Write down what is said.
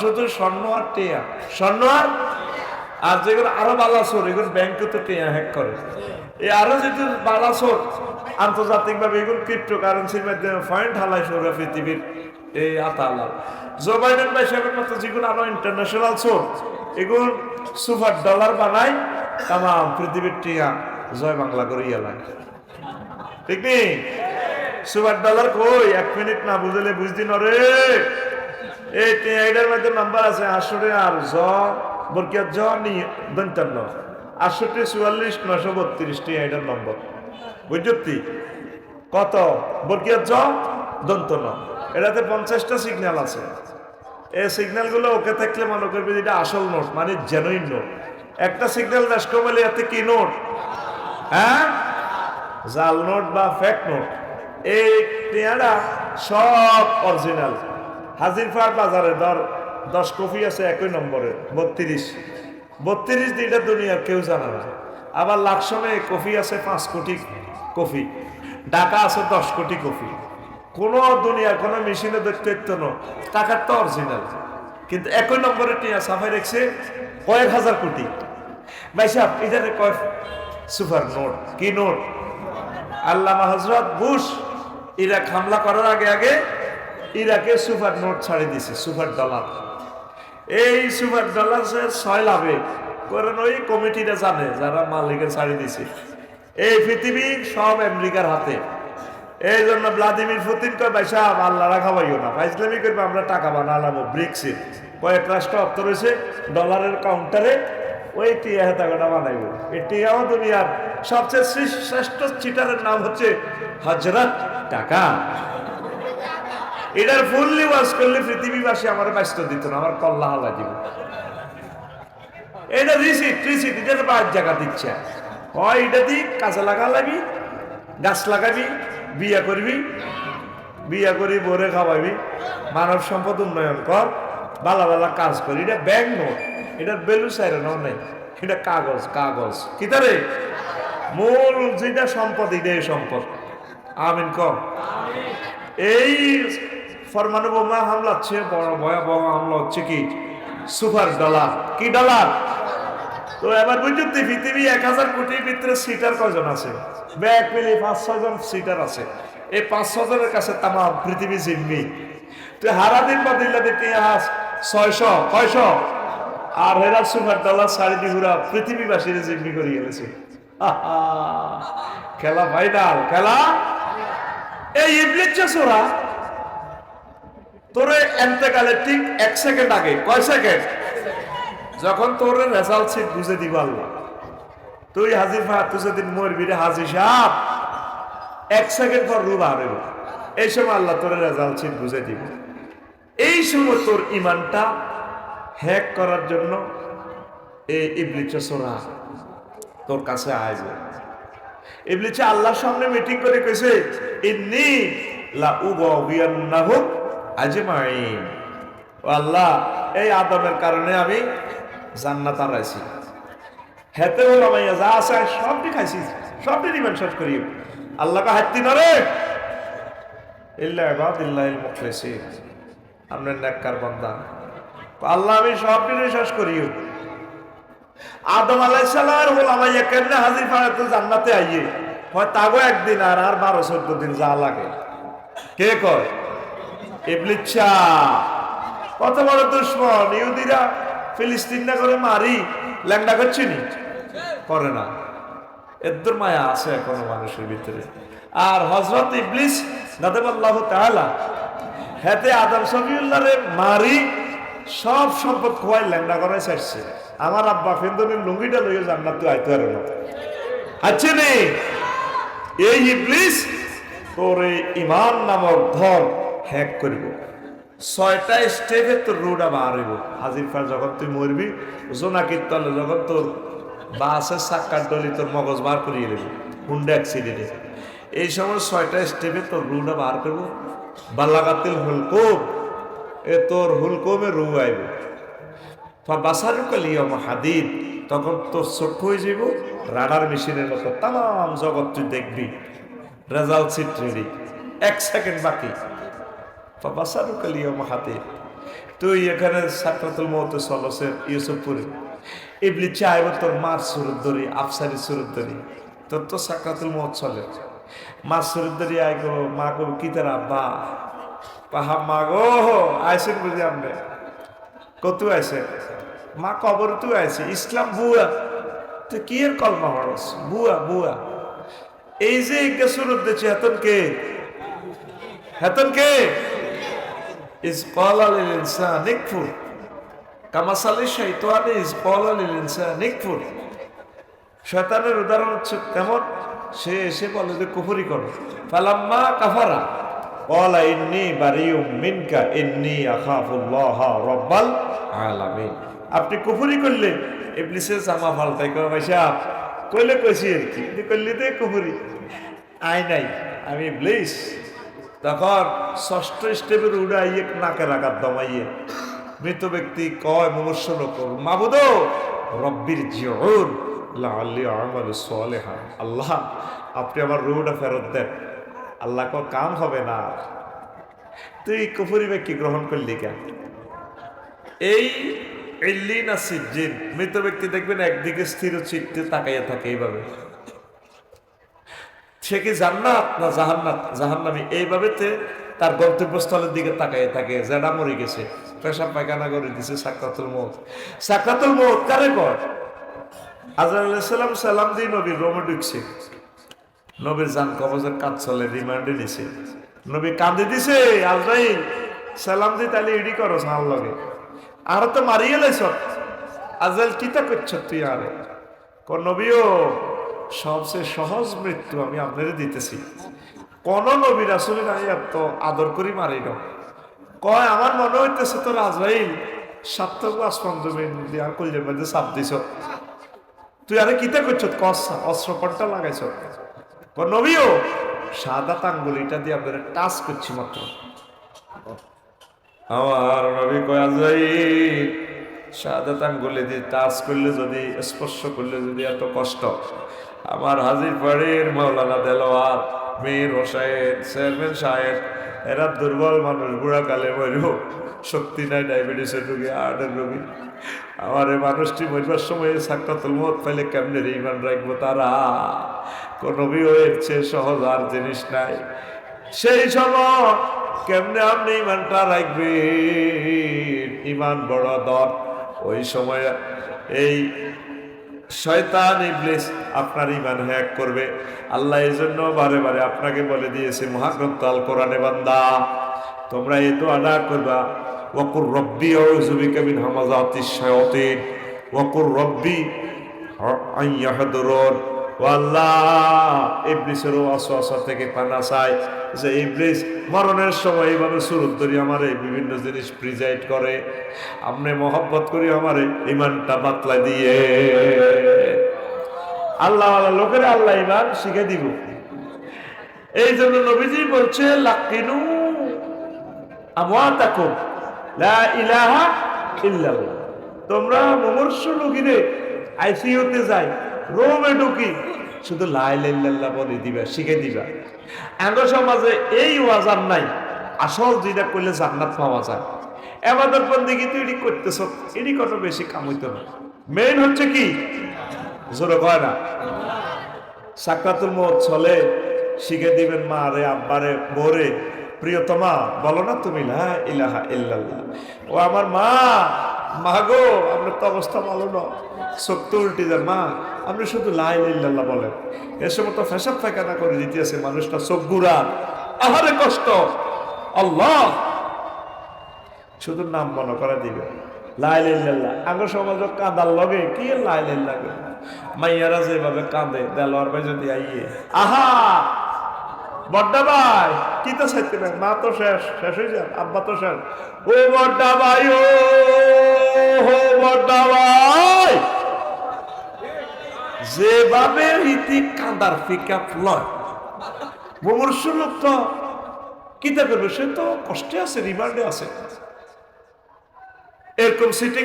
শুধু স্বর্ণ আর টেয়া, স্বর্ণ আর যেগুলো আরো বালাসোর, এগুলো ব্যাংকে তো টেয়া হ্যাক করে। এই আরো যেহেতু বালাসোর আন্তর্জাতিক ভাবে এগুলো ক্রিপ্টো কারেন্সির মাধ্যমে পয়েন্ট হালাই সৌরা পৃথিবীর এই আতাল্লাহ জো বাইডেন ভাই সাহেবের মতো যেগুলো আরো ইন্টারন্যাশনাল সোর, এগুলো সুপার ডলার বানায় তাম পৃথিবীর টিয়া জয় বাংলা করে ইয়েলায়, ঠিক নেই? সুপার ডলার কই 1 মিনিট না বুঝলে বুঝদিন রে। এই টিআইডার মধ্যে নাম্বার আছে 800 আর জ বরকিয়াত জ নি 55 68 44 932 টিআইডার নম্বর, বুঝতি কত? বরকিয়াত জ 55, এটাতে 50টা সিগন্যাল আছে। এই সিগন্যাল গুলো ওকে থাকলে মনে করবে এটা আসল নোট, মানে জেনুইন নোট। একটা সিগন্যাল দাস কমালে এতে কি নোট? হ্যাঁ, জাল নোট বা ফেক নোট। এই টিয়াটা সব অরিজিনাল। হাজিরপাড় বাজারে 10 কপি আছে একই নম্বরে 32 দিনটা দুনিয়ার কেউ জানে না। আবার লাকসমে কপি আছে 5 কোটি কপি, ঢাকা আছে 10 কোটি কপি। কোন দুনিয়ার কোন মেশিনে দেখতে না, টাকার তো অরিজিনাল, কিন্তু একই নম্বরে টিয়া সাফাই রেখেছে কয়েক হাজার কোটি। ভাই সাহেব এখানে কয় সুপার নোট, কি নোট? আল্লামা হযরত বুশ ইরাক হামলা করার আগে ইরাকে সুপার নোট ছাড়ি দিছে, সুপার ডলার। এই সুপার ডলার 6 লাভে করেন ওই কমিটিটা জানে যারা মালিকের ছাড়ি দিছে। এই পৃথিবী সব আমেরিকার হাতে। এই জন্য ভ্লাদিমির পুতিন কয় ভাই সাহেব আল্লাহ রাখাবাইও না, ইসলামী করবে আমরা টাকা বানালাম ব্রিক্সে কয়েক রাষ্ট্র অর্থ রয়েছে ডলারের কাউন্টারে, ওই টিয়া হেতাকাটা বানাইব। এই টিয়াও দুনিয়ার সবচেয়ে শ্রেষ্ঠ চিটারের নাম হচ্ছে হযরত টাকা। এটার ফুললি ওয়াজ করলে পৃথিবীবাসী আমার ব্যস্ত দিত না, আমার কল্লা হালা দিব। এটা রিসিট এটার বাইর জায়গা দিচ্ছে, হয় এটা দিয়ে কাজে লাগাবি, গাছ লাগাবি, বিয়া করবি, বিয়া করি বরে খাওয়াবি, মানব সম্পদ উন্নয়ন কর, বালা বালা কাজ করি। এটা ব্যাংক নোট, এটার বেলু চাইরে নাও নাই, এটা কাগজ কি তারে মূল যেটা সম্পদ, এটাই সম্পদ। আমিন কম। এই পরমাণু বোমা হামলা হচ্ছে, বড় ভয়াবহ হামলা হচ্ছে কি সুপার ডলার। কি ডলার? তো এবার বুঝতে পৃথিবী 1000 কোটির ভিতরে সিটার কয়জন আছে? ব্যাগ মিলে 5-6 জন সিটার আছে। এই 5-6 জনের কাছে তাম পৃথিবী জিম্মি। তো হারাদিন বা দিল্লাতে ইতিহাস 600 আর হেরা সুপার ডলার সাড়ে দিহুরা পৃথিবীবাসীর জিম্মি করে গেছে। খেলা ফাইনাল, খেলা এই ইবলিস সোরা তোরে এন্তেকালে ঠিক 1 সেকেন্ড আগে, কয় সেকেন্ড, যখন তোর রেজাল্ট সিট বুঝে দিব আল্লাহ, তুই হাজির তুই যেদিন মরবি রে হাজির সাহেব, 1 সেকেন্ড পর রূপ আর এই সময় আল্লাহ তোর রেজাল্ট সিট বুঝে দিব। এই সময় তোর ইমানটা হ্যাক করার জন্য এই ইবলিস সোরা তোর কাছে আসবে। ইবলিস আল্লাহর সামনে মিটিং করে কইছে ইন্নী লা উগাবিয়ান্নাহুম আজমাইন, ও আল্লাহ এই আদমের কারণে আমি জান্নাত হারাইছি, হেতে হলো মাইয়া যা আছে সবটি খাইছি, সবটি দিবেন শেষ করি। আল্লাহকে হাত্তি না রে ইল্লা ইবাদিল্লাহিল মুখলিসিন, আপনার নেককার বান্দা। আল্লাহ আমি সবটি শেষ করি। আদম আলাইহিস সালামের ওলামাইয়া কেমনে হাজির পায় তো জান্নাতে আইয়ে, হয় তাগো একদিন আর 12-14 দিন যা লাগে। কে কয়? ইবলিস। কত বড় দুশ্মন! ইহুদিরা ফিলিস্তিন না করে মারি ল্যাংডা করছে নি, করে না। এদের মায়া আছে এখনো মানুষের ভিতরে। আর হযরত ইবলিস গাদাবাল্লাহু তাআলা হেতে আদম সফিউল্লাহরে মারি সব সম্পদ খোয়াই ল্যাংডা করে চাইছে। আমার আব্বা ফেন্দনের লুঙ্গিটা লইয়া জান্নাত তো আইতে পারে না, আছে নে। এই ইবলিস তোর এই ঈমান নামক ধন হ্যাক করিব। 6টা স্টেপে তোর রুডা বার হইব। হাজির ফার যখন তুই মরবি, জোনাকির তলে যখন তোর বাসের চাক্কার ডলি তোর মগজ বার করিয়ে দেবে হুন্ডা অ্যাক্সিডেন্টে, এই সময় 6টা স্টেপে তোর রুডা বার করব। বালাগাতিল হুলকুম, এ তোর হুলকুমে রু আইব। বাসারুকাল ইয়াউমা হাদিদ, তখন তোর চক্ষু হয়ে যাব রাডার মেশিনের মতো, তাম জগৎ তুই দেখবি। রেজাল্ট সিট রেডি, 1 সেকেন্ড বাকি। বাসারুকাল ইয়াউমা হাদিদ। তুই এখানে সাকরাতুল মউতে চলছে ইউসুফপুরে, ইবলিস চাইব তোর মার সুরত ধরি, আফসারি সুরত ধরি, তোর তো সাকরাতুল মউত চলে। মার সুরত ধরি আই গো, মা গো কি তার আব্বা পাহা, মা গো আইসেন বুঝি আপনি কত আইসে, মা কবর তুই আইসে, ইসলাম বুয়া তো কি এর কলমা হরস, বুয়া বুয়া। এই যে একটা সুরত দিচ্ছে, হেতন কে ইজ ক্বালা লিল ইনসানি ইকফুর কামাসালি শাইতানি ইজ ক্বালা লিল ইনসানি ইকফুর। শয়তানের উদাহরণ হচ্ছে তেমন, সে এসে বলে যে কুফরি করো, ফালাম্মা কাফারা ক্বালা ইন্নী বারিউম মিনকা ইন্নী আখাফুল্লাহ রাব্বাল আলামিন। আপনি কুফরি করলে ইবলিসের জামা ফালতাই কো ভাইসা কইলে কইছি আর কি, কইলে তো কুফরি আই নাই আমি ইবলিস। তখন ষষ্ঠ স্টেপের উড়াইয়ে নাকের আঘাত দমাইয়ে মৃত ব্যক্তি কয় মুমূর্ষু লোক, মাবুদ রব্বির জিউন লাআল্লি আমালু সালিহা, আল্লাহ আপনি আমার রূহটা ফেরত দেন। আল্লাহ কো কাম হবে না, তুই কুফরি ব্যক্তি গ্রহণ করলি কেন? এই ইল্লিন আর সিজ্জিন, মৃত ব্যক্তি দেখবেন একদিকে স্থির চিত্তে তাকাইয়া থাকে এইভাবে, সে কি জান্নাত না জাহান্নাত, জাহান্নামী, এইভাবে তার গন্তব্যস্থলের দিকে তাকাইয়া থাকে। জেডা মরে গেছে, পেশাব পায়খানা করে দিছে, সাকরাতুল মউত। সাকরাতুল মউত কারে কয়? আজরাইল আলাইহিস সালাম সালাম দিয়ে নবীর রোমে ঢুকছে, নবীর জান কবজের কাজ চলে, রিমান্ডে নিছে, নবী কান্দে দিছে, আজরাইল সালাম দিয়ে তাহলে ইডি করো সাল লগে, আর তো মারিয়ে লাইছ, আজরাইল কিতা করছ তুই? আরে কোন নবীও সবচেয়ে সহজ মৃত্যু আমি আপনারে দিতেছি, কোন নবী রাসূল নাই এত আদর করি মারি না। কয় আমার মনে হইতেছে তোর আজরাইল সার্থক আসমান জমিন দিয়ে আর কলজের মধ্যে চাপ দিছ, তুই আরে কিতা করছ? কসা অস্ত্র পট্টা লাগাইছ। কোন নবীও সাদা আঙ্গুলিটা দিয়ে আপনারা টাচ করছি মাত্র। আমার নবী কয় আজরাইল শাহাদাত আঙ্গুলে দিয়ে টাচ করলে যদি, স্পর্শ করলে যদি এত কষ্ট, আমার হাজির পাড়ের মাওলানা দেলোয়ার, মীর হোসেন, চেয়ারম্যান সাহেব, এরা দুর্বল মানুষ, বুড়া কালে মরব, শক্তি নাই, ডায়াবেটিসের রোগী, হার্টের রোগী, আমার এই মানুষটি মরবার সময় সাকরাতুল মউত পাইলে কেমনে ঈমান রাখবো তারা? কোন নবী হয়েছে সহজ আর জিনিস নাই। সেই সময় কেমনে আপনি ঈমানটা রাখবেন? ঈমান বড় দর। ওই সময় এই শয়তান ইবলিস আপনার ঈমান হ্যাক করবে। আল্লাহ এই জন্য বারে বারে আপনাকে বলে দিয়েছে মহাগ্রন্থ আল কোরআনে, বান্দা তোমরা এই দোয়াটা করবা, ওয়াকুর রব্বি আউযু বিকা মিন হামাযাতিশ শায়াতিন ওয়াকুর রব্বি আন ইয়াহদুরুন। ও আল্লাহ ইবলিসের ওয়াসওয়াসা থেকে পানা চাই, যে ইবলিস মরণের সময় এইভাবে সুরত ধরি আমার এই বিভিন্ন জিনিস প্রিজাইড করে, আপনি মহব্বত করি আমার ঈমানটা বাতলা দিয়ে। আল্লাহ লোকের আল্লাহ ঈমান শিখে দিব। এই জন্য নবীজি বলছে লাকিনু আমওয়াতাকুম লা ইলাহা ইল্লাল্লাহ, তোমরা মুমূর্ষু রোগীরে আইসিইউতে যাই, রোমে ঢুকি, শুধু লা ইলাহা ইল্লাল্লাহ বলে দিবা, শিখে দিবা। আমাদের সমাজে এই ওয়াজান নাই, আসল যেটা করলে জান্নাত পাওয়া যায়। এবাদত বন্দেগী তুই এটি করতেছ, এটি কত বেশি কাম হইতো না। মেইন হচ্ছে কি, জোরে কয় না, সাকরাতুল মউত চলে, শিখে দিবেন মা রে, আব্বারে, বোরে, প্রিয়তমা বলো না তুমি লা ইলাহা ইল্লাল্লাহ। ও আমার মা, মা গো আপনার তো অবস্থা ভালো না, চোখ তো উল্টে যান, মা আপনি শুধু লা ইলাহা ইল্লাল্লাহ বলেন। এ সময় তো ফেসাব ফায়খানা করে দিতেছে মানুষটা, চোখ গুড়া, আহারে কষ্ট। আল্লাহ শুধু নাম মনে করে দিবে লা ইলাহা ইল্লাল্লাহ। আগের সমাজ কাঁদার লগে কি লা ইলাহা ইল্লাল্লাহ, মাইয়ারা যেভাবে কাঁদে, দেলোয়ার ভাই যদি আইয়ে, আহা বড্ডা ভাই কি তো চাইতে না, মা তো শেষ হয়ে যান, আব্বা তো শেষ, ও বড্ডা ভাই, ও বড্ডা ভাই, যেভাবে রীতি কাঁদার পিকআপ লয়, মুমূর্ষু লোক তো কিতা করবে, সে তো কষ্টে আছে, রিমান্ডে আছে, এরকম সিটিং